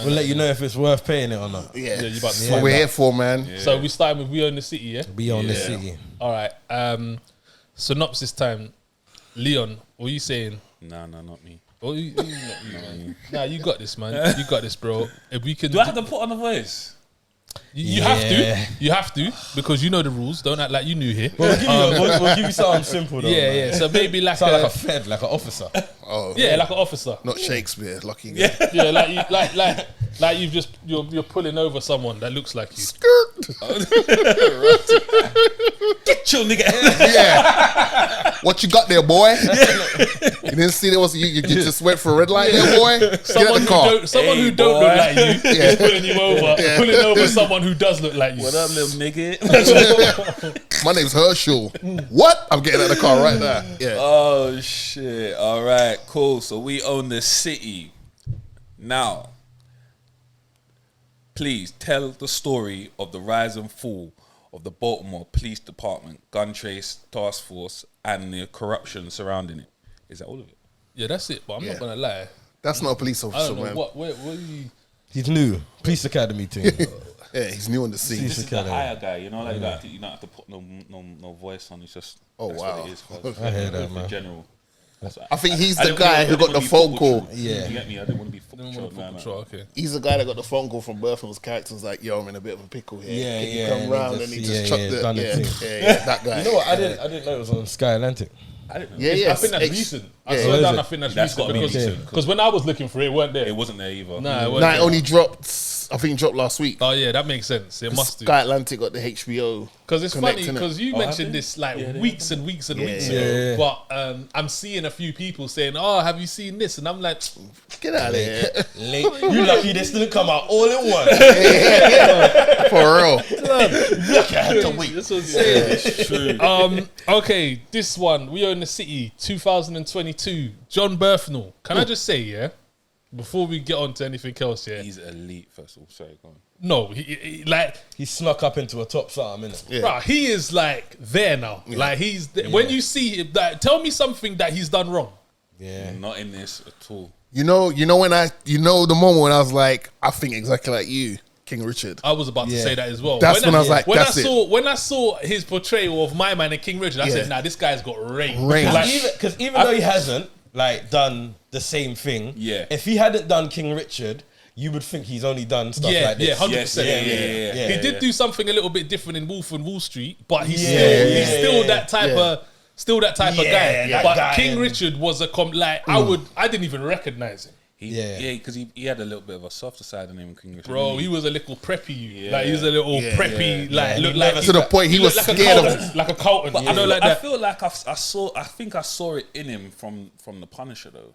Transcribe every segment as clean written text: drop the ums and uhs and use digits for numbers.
We'll let you know if it's worth paying it or not. Yeah, you about to that's what we're here for, man. Yeah. So we starting with We Own the City, yeah? We Own the City. All right. Synopsis time. Leon, what are you saying? Nah, not me. Oh, you nah, you got this, man. You got this, bro. If we can, Do I have to put on the voice? You have to. You have to because you know the rules. Don't act like you new here. We'll give you something simple though. Yeah. So maybe like like a fed, like an officer. Oh, yeah, like an officer. not Shakespeare. Lucky. Yeah, like you've just you're pulling over someone that looks like you. Get your nigga. Yeah. What you got there, boy? You didn't see there was you just went for a red light there, boy. Get out the car. Someone who don't look like you is pulling you over. Pulling over someone who does look like you. What up, little nigga? My name's Herschel. What? I'm getting out of the car right now. Yeah. Oh shit. All right, cool. So we own the city. Now, please tell the story of the rise and fall of the Baltimore Police Department, gun trace task force, and the corruption surrounding it. Is that all of it? Yeah, that's it. But I'm not gonna lie. That's not a police I officer, don't know man. what are you. He's new. Police Academy team. Yeah, he's new on the scene. This is the higher guy, you know, like you don't have to put no voice on. It's just that's what it is. I hear that, man. In general. I think he's the guy who got the phone call. Yeah. You get me? I didn't want to be football control. Okay. He's the guy that got the phone call from Bertham's character. Was like, yo, I'm in a bit of a pickle here. Yeah, Can you yeah, come and round he and he just- just yeah, chucked yeah, the done the thing. yeah, that guy. You know what? I didn't know it was on Sky Atlantic. I didn't know. Yeah, I think that's recent. I swear down, I think that's That's recent gotta be because recent. when I was looking for it, it weren't there. It wasn't there either. Nah, it weren't Nah, there. it only dropped. I think it dropped last week. Oh yeah, that makes sense. It must do. Sky Atlantic got the HBO. Because it's connect, funny innit? because you Oh, mentioned have this they? like Yeah, they weeks and weeks and weeks Yeah. ago. But I'm seeing a few people saying, "Oh, have you seen this?" And I'm like, Get out of here. You lucky this didn't come out all in one. For real. Lucky I had to wait. That's what I'm saying. It's true. Okay, this one, We Own the City, 2022. John Berthnell. Can I just say, yeah, before we get on to anything else, yeah, He's elite, first of all. Sorry, go on. no, he like. He snuck up into a top something, innit? Yeah. Bruh, he is like there now. Like he's when you see him, like, tell me something that he's done wrong. Yeah. Not in this at all. You know the moment when I was like, I think exactly like you, King Richard. I was about to say that as well. That's when I was like, that's it. When I saw his portrayal of my man and King Richard, I said, nah, this guy's got range. Because even though he hasn't like done the same thing, Yeah. if he hadn't done King Richard, you would think he's only done stuff like this. 100%. Yeah. He did do something a little bit different in Wolf and Wall Street, but he's Yeah, still that type of. Still that type of guy, that but guy, King yeah. Richard was a I didn't even recognize him, Because he had a little bit of a softer side than him, King Richard. bro. He was a little preppy, like he was a little preppy, like Yeah. looked like To the point he was looked like scared a of. Carlton, like a Carlton, But you know, like I that. feel like I think I saw it in him from the Punisher though.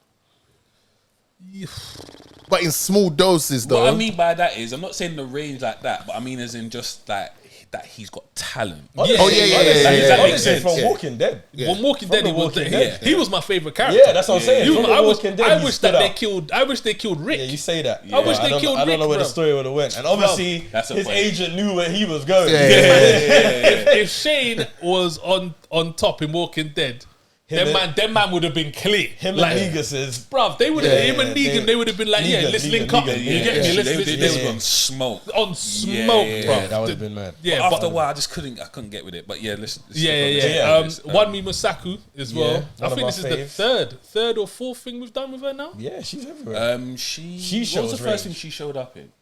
But in small doses, though. What I mean by that is, I'm not saying the range like that, but I mean as in just like that he's got talent. yeah. That makes sense. From Walking Dead. When Walking Dead, he was my favorite character. Yeah, that's what I'm saying. He was- From I wish Walking Dead, I he wish stood that they out. killed. I wish they killed Rick. Yeah, you say that. I wish they killed I don't Rick, know where the bro. story would have went. And obviously, That's a his point. agent knew where he was going. If Shane was on top in Walking Dead, them man would have been clear. Him like, and Negan says, bruv, they would have him and Negan. They would have been like, Negan, let's Negan, link up. Negan, You yeah. get me? They Let's were on smoke. on smoke, yeah, bruv. that would have been mad. Yeah, But after but- a while, I just couldn't get with it. But yeah, let's Yeah. One Me Masaku as well. Yeah, I one think of this our is the faves. third or fourth thing we've done with her now. Yeah, she's everywhere. What was shows the first range. thing she showed up in?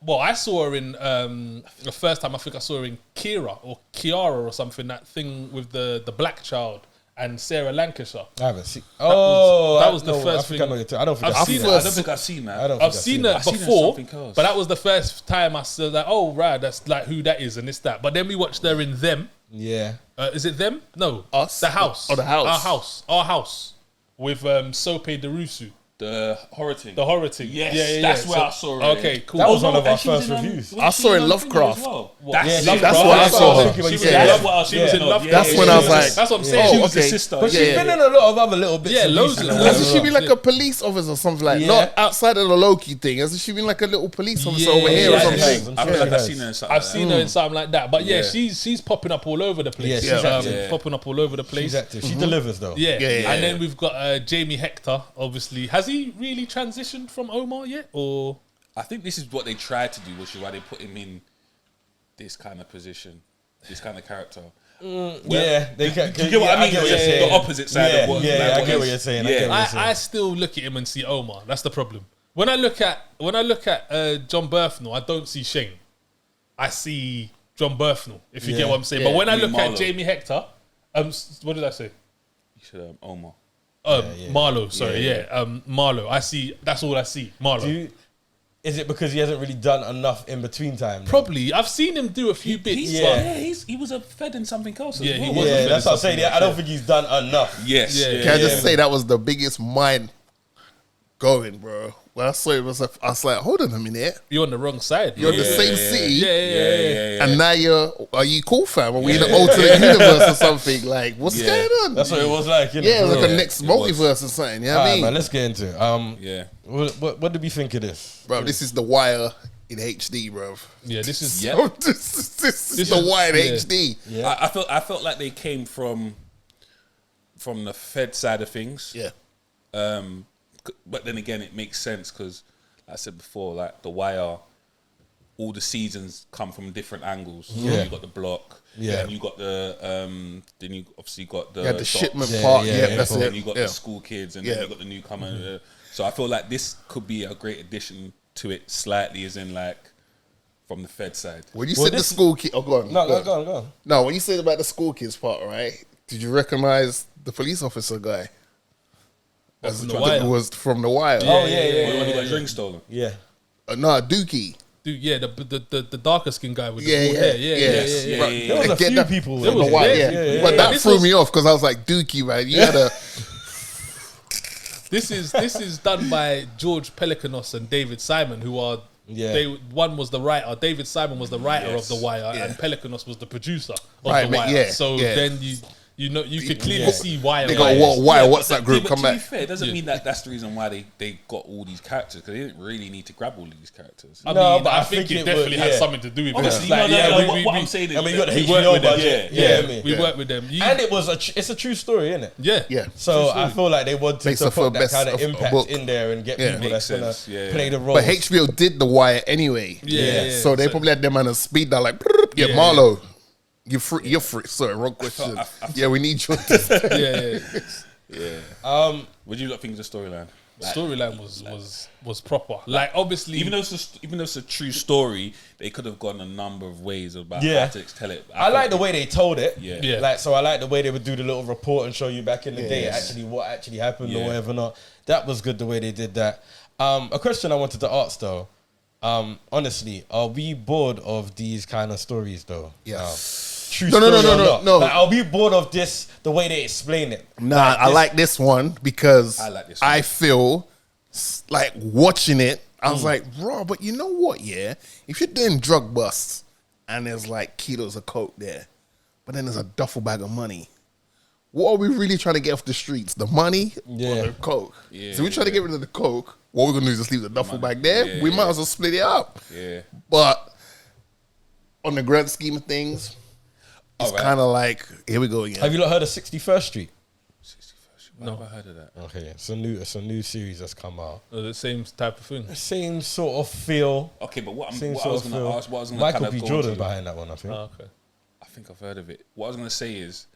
Well, I saw her in the first time. I think I saw her in Kiara or something. That thing with the black child and Sarah Lancashire. I haven't seen. that was the first I think thing. I know you're talking. I don't think I've I've seen seen it. that. I don't think I've seen that. I don't think I've seen her I've seen her in before, something else. but that was the first time I said that. Oh, right, that's like who that is and this that. But then we watched her in Them. Yeah. Is it Them? No, Us? The House. Oh, The House. Our house with Sope Derusu. The horror thing. The horror thing. Yes, that's where I saw her. Okay, cool. That was one of our and she was first in, reviews. I saw her in Lovecraft. That's Yeah, it. That's what I saw her. She was Yeah. in That's Love- what I was she was in thinking of. Love. That's when I was like, That's what I'm saying. oh, She was the okay. sister. But Yeah, she's yeah. been in a lot of other little bits. Yeah, and loads pieces of- as Hasn't well. she been like a police officer or something like? Yeah. Not outside of the Loki thing. Hasn't she been like a little police officer over here or yeah, something? yeah. I feel like I've seen her in something. I've seen her in something like that. But yeah, Yeah. she's popping up all over the place. Yeah, she's active. Popping up all over the place. She's active. She delivers though. Yeah. Yeah. And then we've got Jamie Hector, obviously. Has he really transitioned from Omar yet? Or I think this is what they tried to do, which is why they put him in this kind of position, this kind of character. Yeah, they can. Do you get what I mean? get what you're saying. The opposite side of what. I get what you're saying. I get what you're saying. I still look at him and see Omar. That's the problem. When I look at John Berthnell, I don't see Shane. I see John Berthnell. If you get what I'm saying. But when I look at Jamie Hector, what did I say? You should Omar. Marlo. Sorry, Marlo. I see. That's all I see. Marlo. Is it because he hasn't really done enough in between time? Probably. I've seen him do a few bits. He was a fed in something else. Yeah, as he well. was. Yeah, that's what I'm saying. I don't think he's done enough. Yes. Can I just say that was the biggest mind going, bro? When I saw it, I was like, hold on a minute. You're on the wrong side. You're in the same city. Yeah. And now are you cool, fam? Are we in an alternate universe or something? Like, what's going on? That's what it was like. Yeah, it was like a next multiverse or something. You know what I mean? Man, let's get into it. What did we think of this? Bro, this is The Wire in HD, bro. Yeah, this is... This is The Wire in HD. Yeah. I felt like they came from the Fed side of things. Yeah. But then again, it makes sense because, like I said before, like The Wire, all the seasons come from different angles. Yeah. You got the block. Yeah. And you got the then you obviously got the The shipment Yeah, part. yeah, Yeah, yeah, that's and it. then you got the school kids, and then you got the newcomer. So I feel like this could be a great addition to it, slightly, as in like from the Fed side. When you said the school kid, go on. No, go on. No, when you said about the school kids part, right? Did you recognize the police officer guy? From The Wire. Was from The Wire. Oh yeah. When he got drink stolen. Yeah. No, Dookie. Dude, yeah, the darker skin guy with the Yeah, full yeah, hair. yes. Yeah. Right. There was a Get few that- people. There in was The there. Wire, Yeah, yeah. yeah, But yeah. that This threw was- me off because I was like, Dookie, man. You had a... This is done by George Pelicanos and David Simon, who are one was the writer. David Simon was the writer of The Wire, and Pelicanos was the producer of The Wire. So then you could clearly see why. They got Wire WhatsApp group but come to back. be fair, it doesn't mean that that's the reason why they got all these characters, because they didn't really need to grab all these characters. I think it definitely had something to do with it. Obviously, Like, what I'm saying is, I mean, you got the we work HBO with them. budget. We work with them. And it's a true story, isn't it? Yeah. So I feel like they wanted Based to off put of that best kind of of a impact book. in there and get Yeah. people that's Makes gonna sense, yeah. play the role. But HBO did The Wire anyway. Yeah. So they probably had them on a speed dial like, Marlo. You're free. Sorry, wrong question. Yeah, we need you. What do you lot think of the storyline? Like, Storyline was proper. Like, obviously, even though it's a true story, they could have gone a number of ways about how to tell it. I like the way they told it. Yeah. Like, so I like the way they would do the little report and show you back in the day Yes. actually what actually happened or whatever not. That was good the way they did that. A question I wanted to ask though. Honestly, are we bored of these kind of stories though? Yeah. True No. story or not? No. Like, are we bored of this the way they explain it? Nah, I like this one because I like this one. I feel like watching it, I was like, bro, but you know what, yeah? If you're doing drug busts and there's like kilos of coke there, but then there's a duffel bag of money, what are we really trying to get off the streets? The money or the coke? Yeah, So we try to get rid of the coke. What we're going to do is just leave the duffel bag there. Yeah, we might as well split it up. Yeah. But on the grand scheme of things, it's kind of like, here we go again. Have you not heard of 61st Street? 61st. No, I've heard of that. Okay, it's a new series that's come out. the same type of thing. Same sort of feel. Okay, but what I Same was sort going of to feel. ask, what I was going to Michael kind B. of go Jordan into, behind that one, I think. Okay. I think I've heard of it. What I was going to say is,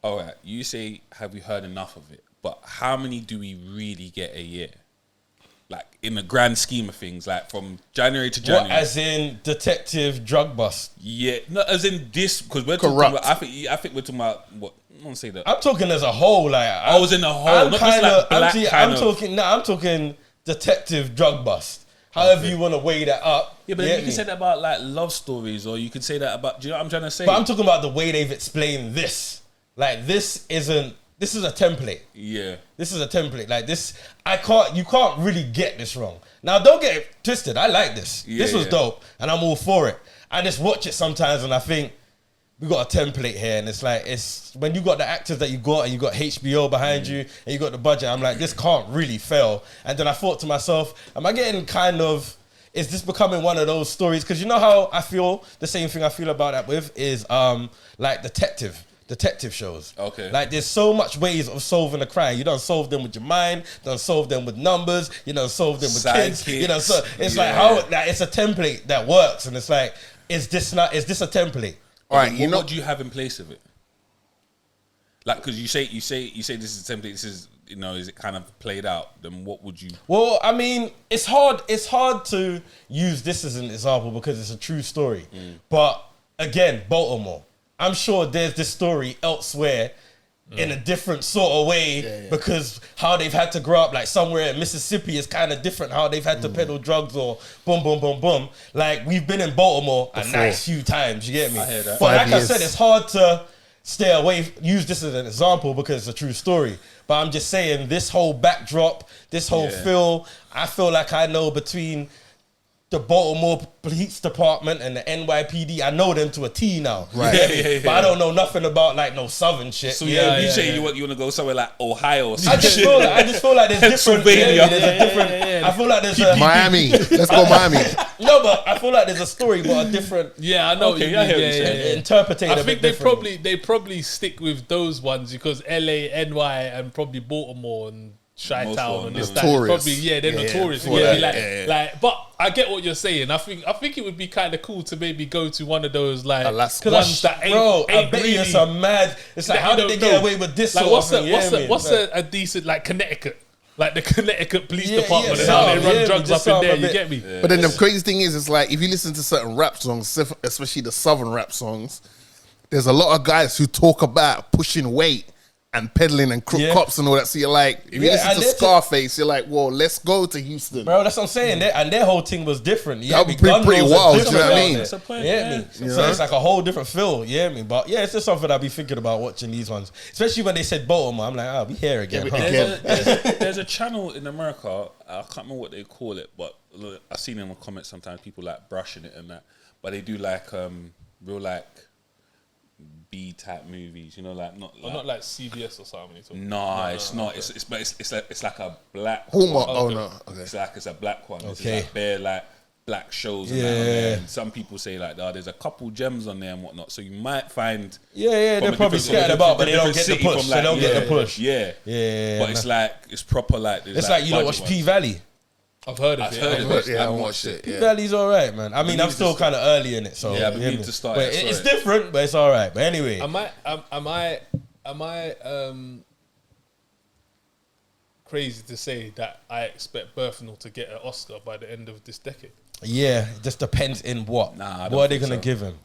all right, you say, have we heard enough of it? But how many do we really get a year? Like, in the grand scheme of things, like from January to January. What, as in detective drug bust? Yeah, no, as in this, because we're Corrupt. talking about, I think we're talking about, what, I want to say that. I'm talking as a whole. Like, I was in the whole, not just like black kind of. I'm talking detective drug bust. However you want to weigh that up. Yeah, but then you can say that about like love stories, or you could say that about, do you know what I'm trying to say? But I'm talking about the way they've explained this. Like, this is a template. Yeah. This is a template. Like this, you can't really get this wrong. Now, don't get it twisted. I like this. This was dope, and I'm all for it. I just watch it sometimes, and I think we got a template here, and it's like when you got the actors that you got, and you got HBO behind you, and you got the budget. I'm like, this can't really fail. And then I thought to myself, am I getting is this becoming one of those stories? Because you know how I feel, the same thing I feel about that with is like Detective detective shows. Okay. Like there's so much ways of solving a crime. You don't solve them with your mind. Don't solve them with numbers. You don't solve them with kids. You know, so it's like how like it's a template that works, and it's like, is this a template? All right, what do you have in place of it? Like, because you say this is a template. This is, you know, is it kind of played out? Then what would you? Well, I mean, it's hard to use this as an example because it's a true story. But again, Baltimore. I'm sure there's this story elsewhere in a different sort of way because how they've had to grow up, like somewhere in Mississippi is kind of different. How they've had to peddle drugs or boom, boom, boom, boom. Like we've been in Baltimore a nice few times. You get me? I hear that. But like I said, it's hard to stay away, use this as an example because it's a true story. But I'm just saying this whole backdrop, this whole feel, I feel like I know between the Baltimore Police Department and the NYPD, I know them to a T now. Right. But I don't know nothing about like no Southern shit. So you say you want to go somewhere like Ohio or something. I just feel like there's different. I feel like there's a Miami. Let's go Miami. No, but I feel like there's a story, but a different. Yeah, I know. Interpreted. I think they probably stick with those ones because LA, NY, and probably Baltimore and Chi-Town and this that. Probably they're notorious. Like, but I get what you're saying. I think it would be kind of cool to maybe go to one of those like ones that ain't. Bro, I bet really, you some mad. It's like how did they get away with this? Like sort what's a decent like Connecticut? Like the Connecticut Police Department and how they run drugs up in there. You get me? But then the crazy thing is, it's like if you listen to certain rap songs, especially the Southern rap songs, there's a lot of guys who talk about pushing weight and peddling and crook cops and all that. So you're like, if you listen to Scarface, you're like, well, let's go to Houston. Bro, that's what I'm saying. And their whole thing was different. That would be pretty wild, you know what I mean? So it's like a whole different feel, you hear me? But yeah, it's just something I'll be thinking about watching these ones. Especially when they said Baltimore, I'm like, we here again. There's a channel in America, I can't remember what they call it, but I've seen in the comments sometimes people like brushing it and that. But they do like real like B type movies, you know, like not like CBS or something. No, it's not. It's like a black. Hallmark. Oh no, okay. It's a black one. Okay. It's like bare like black shows. And some people say like, there's a couple gems on there and whatnot. So you might find. They're probably scattered about, but they don't get the push. They don't get the push. Yeah. But it's like it's proper like. It's like you don't watch P Valley. I've heard of it. I haven't watched it. P Valley's alright, man. I mean, I'm still kind of early in it, so yeah. But we need to start. But it's different, but it's alright. But anyway, am I crazy to say that I expect Berthnell to get an Oscar by the end of this decade? Yeah, it just depends in what. What are they gonna give him?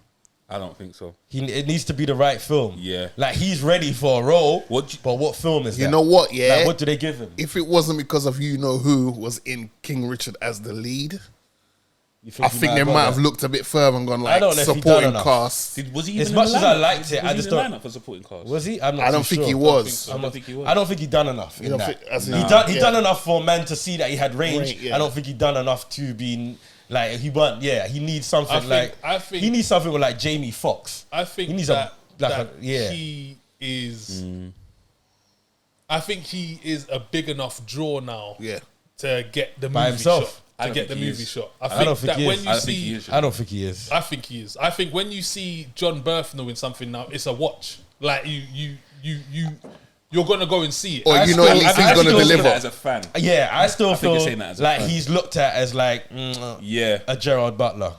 I don't think so. It needs to be the right film. Yeah. Like, he's ready for a role, but what film is that? You know what, yeah? Like, what do they give him? If it wasn't because of who was in King Richard as the lead, I think they might have looked a bit further and gone like supporting cast. Was he as much as I liked it, I just don't. For supporting cast? Was he? I don't think he was. I don't think he done enough. He done enough for man to see that he had range. I don't think he done enough to be. Like he needs something he needs something with like Jamie Foxx. I think he needs he is. I think he is a big enough draw now. Yeah. To get the movie by himself. Shot. To get the movie shot. I don't think he is. I don't think he is. I think he is. I think when you see John Berthnell in something now, it's a watch. Like you're gonna go and see it. Or at least he's gonna deliver. As a fan, I still feel like he's looked at as like a Gerard Butler,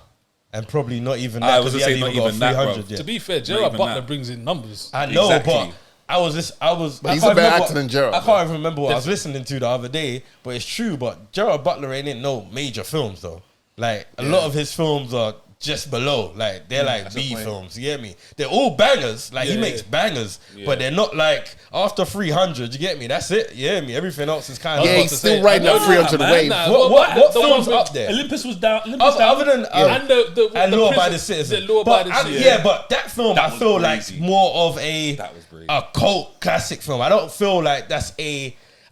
and probably not even that because he hasn't even got 300 yet. To be fair, Gerard Butler brings in numbers. I know, but But he's a better actor than Gerard. I can't even remember what I was listening to the other day, but it's true. But Gerard Butler ain't in no major films though. Like a lot of his films are just below, like they're like B films. You get me? They're all bangers. Like he makes bangers, but they're not like after 300. You get me? That's it. You get me? Everything else is kind of he's still riding that 300 wave. What films up there? Olympus was down. Other than and Law by the Citizen. But that film I feel like more of a cult classic film. I don't feel like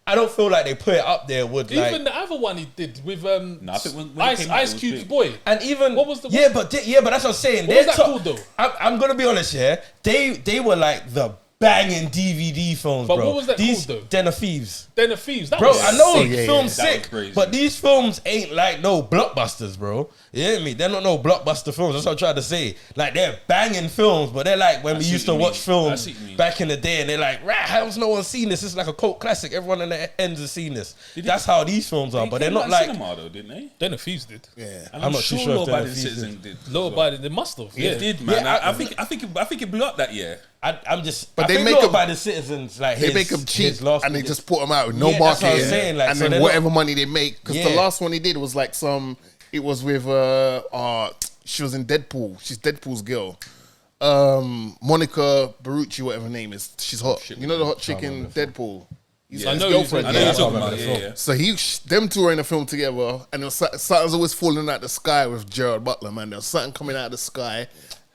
I don't feel like they put it up there with even the other one he did with Ice Cube's boy. And even what was but that's what I'm saying. What was that called though? I'm gonna be honest here. They were like the banging DVD films, But bro. what was that These called, though? Den of Thieves. Den of Thieves. That Bro, was I know sick. film's sick, That was crazy. but these films ain't like no blockbusters, bro. You hear me? They're not no blockbuster films. That's what I'm trying to say. Like, they're banging films, but they're like when we used to watch films back in the day, and they're like, right, how's no one seen this? It's like a cult classic. Everyone in the ends has seen this. That's how these films are, but they're not like. cinema though, didn't they? Den of Thieves did. Yeah. And I'm not too sure sure if Law Den of Abiding Thieves Citizen did. Law Abiding, they must have. It did, man. Yeah, I think it blew up that year. I'm just. But I they think make Law them Abiding Citizens like They his, make them cheap his last and they one. just put them out with no Yeah, that's what I'm marketing. saying, like, and so then they're whatever money they make. Because the Yeah. last one he did was like it was with, she was in Deadpool. She's Deadpool's girl. Monica Bellucci, whatever her name is. She's hot. You know the hot chick in Deadpool? He's I his know girlfriend. I know yeah. you're talking about. Yeah. So them two are in a film together, and there was something's always falling out the sky with Gerard Butler, man. There was something coming out of the sky,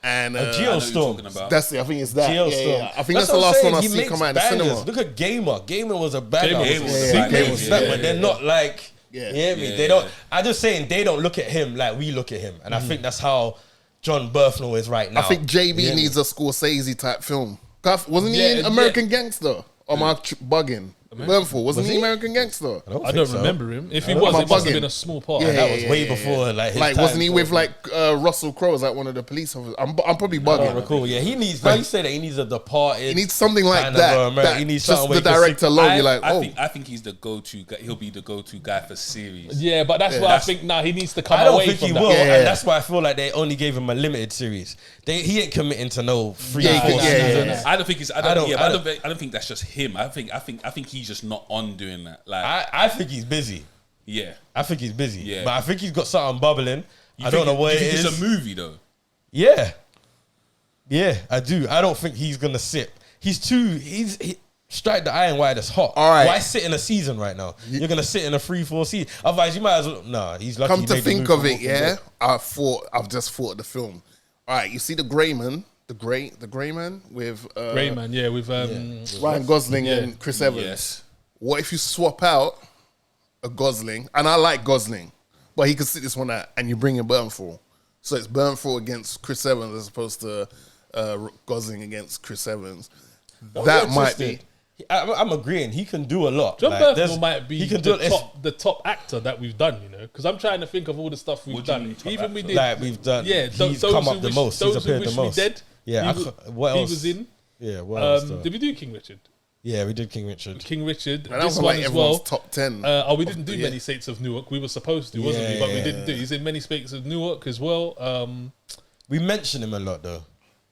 and A I know you're Geostorm. talking about. that's it. I think it's that. Geostorm. Yeah. I think that's the what I'm last one saying. I He see makes come out in the bangers. cinema. Look at Gamer. Gamer was a banger. Gamer was Sick a banger, Gamer was yeah. sick, but they're not like. Yeah. You hear me? Yeah. They don't. I'm just saying they don't look at him like we look at him, and I think that's how John Berthnell is right now. I think JB You hear me? needs a Scorsese type film. Wasn't he Yeah, in American Gangster? Or am I bugging? Burnful, wasn't he American Gangster? I don't, I think don't so. remember him. If he Am was, I it must have bugging? been a small part. Yeah, That was way before like his Like, time, wasn't he with probably. like Russell Crowe as like one of the police officers? I'm probably I bugging. don't recall. Yeah, he needs. Now you say that he needs a Departed. He needs something like kind that. of, that he needs just something the where he can director alone, you're like, oh. I think he's the go-to guy. He'll be the go-to guy for series. Yeah, but that's why I think now he needs to come I don't away think from he that. will, Yeah. and that's why I feel like they only gave him a limited series. He ain't committing to no 3 Yeah, 4 yeah, seasons. yeah. I don't think it's. I I don't think that's just him. I think he's just not on doing that. Like, I think he's busy. yeah. I think he's busy. Yeah. But I think he's got something bubbling. You I don't know what you it think is. It's a movie though. Yeah. Yeah, I do. I don't think he's gonna sit. He strike the iron while it's hot. All right. Why sit in a season right now? You're gonna sit in a 3-4 season. Otherwise, you might as well. Nah, he's lucky. Come he to made the think move of from it, Walking yeah, Dead. I've just thought of the film. All right, you see the Grey Man, the Grey Man with Rayman, yeah, with Ryan Gosling Yeah. and Chris Evans. Yes. What if you swap out a Gosling, and I like Gosling, but he could sit this one out, and you bring in Burnful. So it's Burnful against Chris Evans as opposed to Gosling against Chris Evans. That might be. I'm agreeing. He can do a lot. John Like, Berthnell might be He can do the top actor that we've done, you know, because I'm trying to think of all the stuff we've What do you done. mean top Even we actor? did, Like we've done. yeah. He's those come who up the wish- most. He's those who appeared the wish me most. dead. Yeah. What He else? was in. Yeah. What else? though? Did we do King Richard? Yeah, we did King Richard. King Richard. And that This was one like as everyone's well. top 10. We didn't do Many Saints of Newark. We were supposed to, wasn't we? But we didn't do. He's in Many Saints of Newark as well. We mention him a lot though.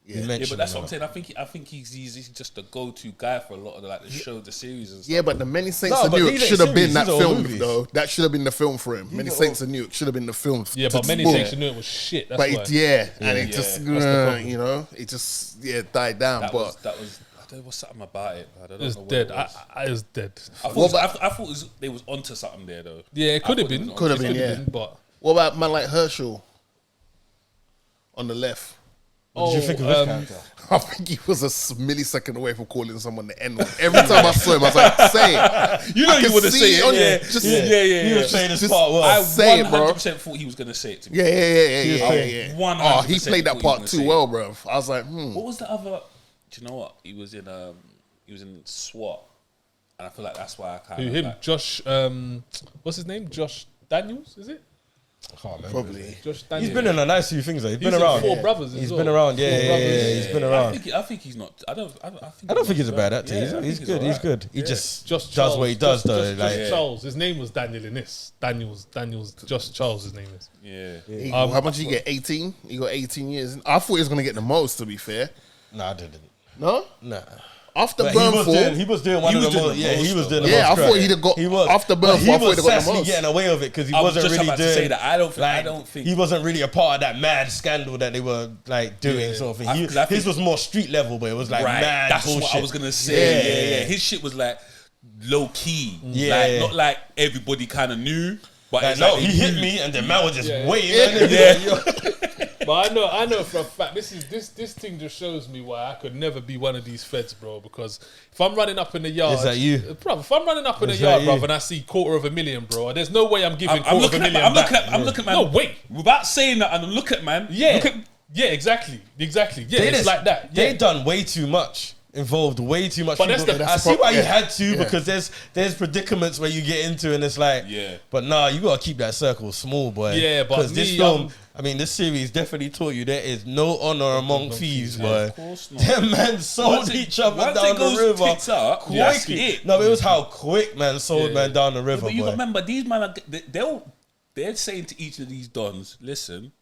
Yeah. Yeah, but that's what I'm saying. I think he's just the go-to guy for a lot of the show, the series and stuff. Yeah, but the Many Saints No, of but Newark these ain't should have been series, that these are film, movies. though. That should have been the film for him. Many are Saints of Newark should have been the film. Yeah, but Many boom. Saints of Newark was shit. That's But why. and it just, you know, it just died down. That but was I don't know what's something about it. I don't It was know what dead. it was. I was dead. I thought they was onto something there though. Yeah, it could have been. Could have It been, yeah. but what about man like Herschel on the left? What did you think of his character? I think he was a millisecond away from calling someone the N-word. Every time I saw him, I was like, say it. You know I you can would have see said on it. you. Yeah, Just- He was saying this just- part well. I Say it, bro. 100% thought he was gonna say it to me. Yeah. 100% Oh, he played that thought he part was too gonna say well, bro. I was like, What was the other? Do you know what? He was in SWAT, and I feel like that's why I kind who of him? like, Josh. What's his name? Josh Daniels. Is it? I can't remember. probably. Josh Daniels. He's been in a nice few things though. He's been in around. Four Brothers. As He's well. been around. Four Yeah, Brothers. he's been around. I think he's not. I don't think he's a bad actor. Yeah, He's good. He's good. He just Just does what he does though. Just Like Charles. His name was Daniel in this. Daniels. Just Charles. His name is. Yeah. How much did he get? 18? He got 18 years. I thought he was going to get the most, to be fair. nah, I didn't. No? Nah. After But he Burnful, was doing one He of was the doing most. the Yeah, he most, was doing the though. most. Yeah, I thought correct. he'd have got- He was after But Burnful, he I thought was he'd have got the sassy most. getting away with it because he I was wasn't just really about to doing. say that. I don't think he wasn't really a part of that mad scandal that they were like doing. Sort of thing. 'Cause I His think- was more street level, but it was like right. mad That's bullshit. what I was gonna say. Yeah. Yeah. His shit was like low key. Yeah. Like, not like everybody kind of knew. But Like, it's no, like he they hit knew. me, and the man was just Yeah. waiting. Yeah. But I know for a fact this thing just shows me why I could never be one of these feds, bro. Because if I'm running up in the yard, Is that you? bro? If I'm running up in the Is yard, that bro, you? and I see $250,000, bro, there's no way I'm giving I'm $250,000 looking at man. I'm looking at man. No, wait. Without saying that, and I'm looking at man. Yeah, Look at, yeah, exactly. Yeah, They it's just- like that. Yeah. They done way too much. involved way too much. But I see why you had to, because there's predicaments where you get into and it's like, but nah, you gotta keep that circle small, boy. Yeah, but because this film, I mean, this series definitely taught you there is no honor among thieves, boy. Of course not. Them men sold each other down the river. Up, quick. No, it was how quick man sold man down the river. But you boy. remember, these men, they're saying to each of these dons, listen,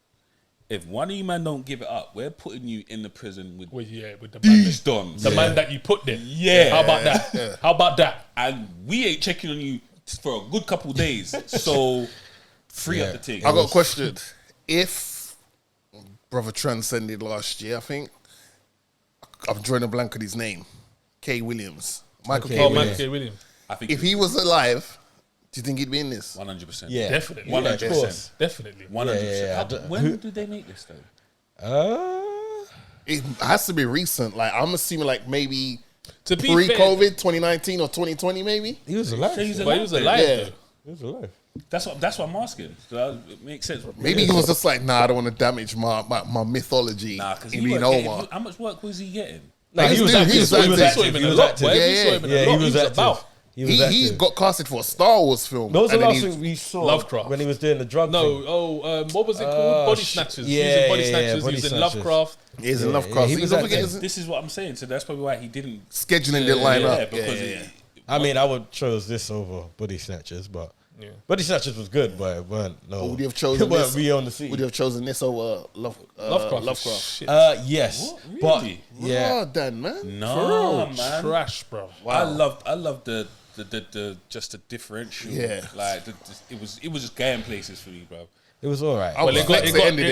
if one of you man don't give it up, we're putting you in the prison with the these dons. The man that you put there. Yeah. How about that? How about that? And we ain't checking on you for a good couple days. So free up the thing. I got a question. If Brother transcended last year, I think I've drawn a blank of his name. K. Williams. Michael K. Williams. I think if he was alive, do you think he'd be in this? 100%. Yeah, definitely. 100%. Definitely. 100%. When did they make this though? It has to be recent. Like I'm assuming, like maybe to be pre-COVID, 2019 or 2020, maybe. He was alive. But he was alive. Yeah. He was alive. That's what I'm asking. So it makes sense. Maybe he was just like, nah, I don't want to damage my mythology. Nah, because how much work was he getting? Nah, he was active. He was active. He got casted for a Star Wars film. That was the last thing we saw. Lovecraft. When he was doing the drug thing. What was it called? Body Snatchers. He was in Body Snatchers. He was in Lovecraft. He was in Lovecraft. This is what I'm saying. So that's probably why he didn't. Scheduling didn't line up. I mean, I would choose this over Body Snatchers, but Body Snatchers was good, but it weren't. No, would you have chosen this? On the scene. Would you have chosen this over Lovecraft? Shit. Yes, what? Really? But yeah, done, man. No, man. Trash, bro. Wow. I love the just the differential. Yeah, like it was just going places for me, bro. It was all right.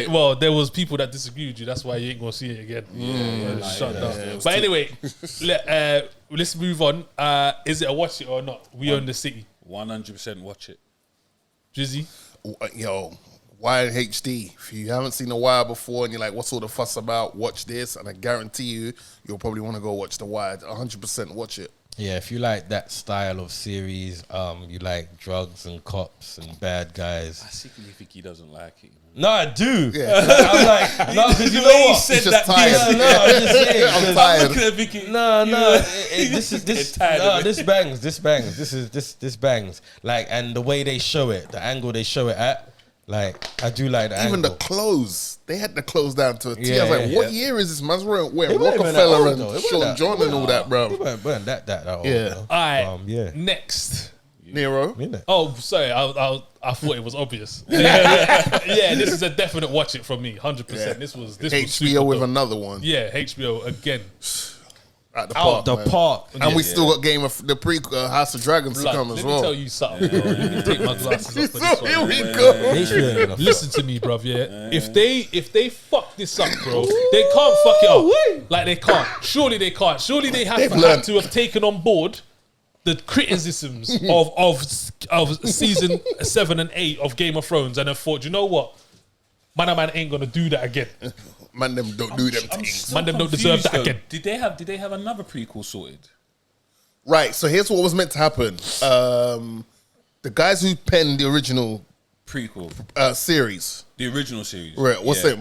Well, there was people that disagreed with you. That's why you ain't gonna see it again. Shut down. But anyway, let's move on. Is it a watch it or not? We own the city. 100% watch it. Drizzy? Yo, Wire HD. If you haven't seen The Wire before and you're like, what's all the fuss about? Watch this, and I guarantee you'll probably want to go watch The Wire. 100% watch it. Yeah, if you like that style of series, you like drugs and cops and bad guys. I secretly think he doesn't like it. No, I do. Yeah. I'm like, no, because you know what? He said that. Tired. No, I'm just saying. I'm tired. I'm looking at Vicky. No. This bangs. Like, and the way they show it, the angle they show it at, like, I do like the Even angle. the clothes. They had the clothes down to a T. Yeah, I was like, what year is this? Man's wearing Rockefeller and Sean John and all that, bro. It weren't that old. Yeah. All right. Next. Nero. Oh, sorry. I thought it was obvious. Yeah, this is a definite watch it from me. 100%. Yeah. This was HBO with another one. Yeah, HBO again. At the park. And we still got Game of the pre House of Dragons to come as well. Let me tell you something, bro. Let me take my glasses off for this one. Here we go. Listen to me, bruv. Yeah, if they fuck this up, bro, they can't fuck it up. Like they can't. Surely they can't. Surely they have to have taken on board the criticisms of season 7 and 8 of Game of Thrones and have thought, you know what, man ain't gonna do that again. Man, them don't do them things. Man, them don't deserve that again. Did they have another prequel sorted? Right. So here's what was meant to happen. The guys who penned the original prequel series, the original series, right? What's it?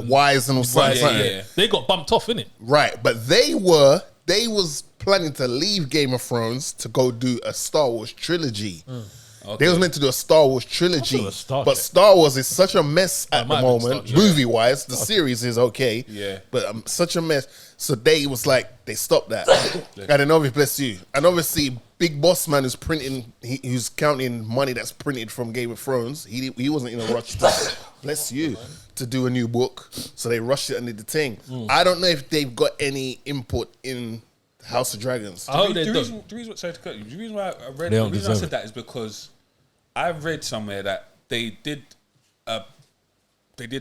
Wise and all something. Yeah. They got bumped off, innit? Right. But they was planning to leave Game of Thrones to go do a Star Wars trilogy. Okay. They was meant to do a Star Wars trilogy, but Star Wars is such a mess at the moment, movie-wise. The series is okay, but such a mess. So they was like, they stopped that. And then obviously, bless you. And obviously, Big Boss Man is printing, he's counting money that's printed from Game of Thrones. He wasn't in a rush to, bless you, to do a new book. So they rushed it and did the thing. I don't know if they've got any input in House of Dragons. The reason why I said that is because I read somewhere that they did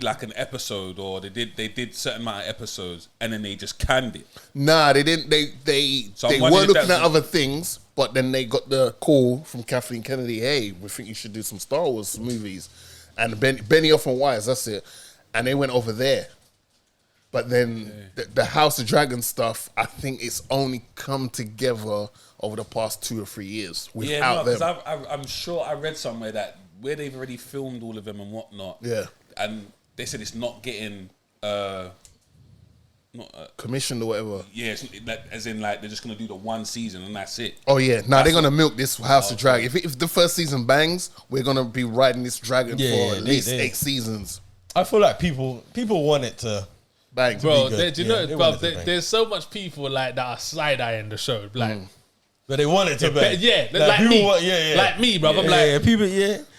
like an episode, or they did certain amount of episodes, and then they just canned it. Nah, they didn't. They were looking at other things, but then they got the call from Kathleen Kennedy. Hey, we think you should do some Star Wars movies, and Benioff and Wise. That's it, and they went over there. But then the House of Dragons stuff, I think it's only come together over the past 2 or 3 years without them. I'm sure I read somewhere that where they've already filmed all of them and whatnot. Yeah. And they said it's not getting commissioned or whatever. Yeah, as in like they're just gonna do the one season and that's it. Oh yeah, they're gonna milk this House of Dragon. If the first season bangs, we're gonna be riding this dragon for at least 8 seasons. I feel like people want it to bang, bro. Do you know, bro? There's so much people like that are side eyeing the show, like. But they want it to bang. Yeah, like me. Like me, bro. I'm like, people,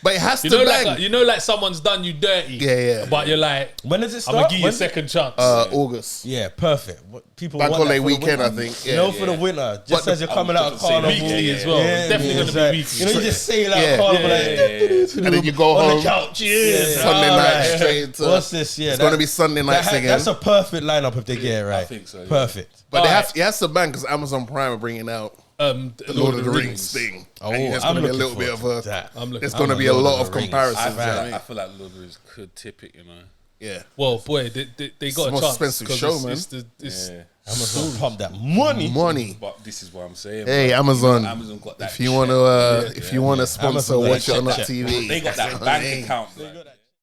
But it has to bang. Like someone's done you dirty. Yeah. But you're like, when does it start? I'm gonna give you a second chance. August. Yeah, perfect. People Bank want holiday that weekend, I think. Yeah, for the winter. Just as you're coming out of carnival. Weekly as well. Definitely gonna be weekly. You know, you just sail out of carnival and then you go on home. the couch. Sunday night straight into. What's this? Yeah, it's gonna be Sunday nights again. That's a perfect lineup if they get it right. I think so. Perfect. But it has to bang because Amazon Prime are bringing out the Lord of the Rings thing. Oh, there's going to be a little bit of a. There's going to be a lot of comparisons. I feel like Lord of the Rings could tip it, you know. Yeah. Well, boy, they got a chance. Expensive show, man. Amazon pump that money. But this is what I'm saying. Hey, Amazon got that. If you want to sponsor Watch It or Not TV, they got that bank account.